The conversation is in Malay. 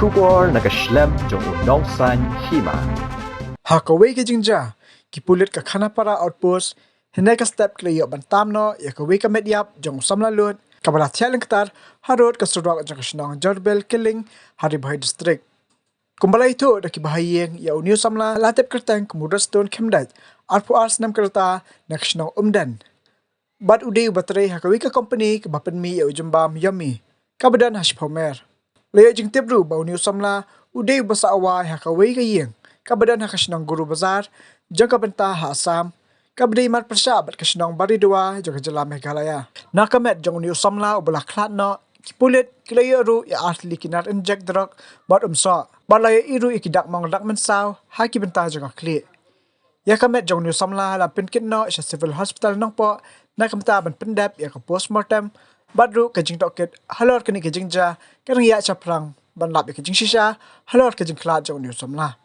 Kubor nakaslem jong udongsan Hima. Hakaway ka jingja, kipulit ka Khanapara outpost, hinay ka step klayo bantam no, yakaway ka Metïap jong Samla lut, kabalat siyalang katar, Harud ka Surok jong kasinong Jorbil kiling, Bhoi district. Kumbala itu dah kibahayeng ya uniu Samla latip kertang kemudas don kemdat, arpu ars nam kerta nak kasinong umdan. Bat uday baterai hakaway ka company kebapan mi ya ujumbam yummy, kabadan hashpomer. Layo jing tibru ba uniu Samla, uday basa away hakaway ka yeng, kabadan hakasinong guru bazar, jang kabenta ha Assam, kabday mat persyabat kasinong baridua jang kajala Meghalaya. Nakamet jang uniu Samla ubala klat no, kipulit kilayo ru ya asli kinar injek drug bat umsa, bat layo iru ikidak mong dak mensaw, haki benta jang akli. Ya kamet jang uniu Samla la pinkit no isya civil hospital nong po, nakamta ban pendap ya ka postmortem, badru kajing dokit halor kini kajing ja, karang ya chaprang ban lap ya kajing shisha, halor kajing klat jang uniu Samla.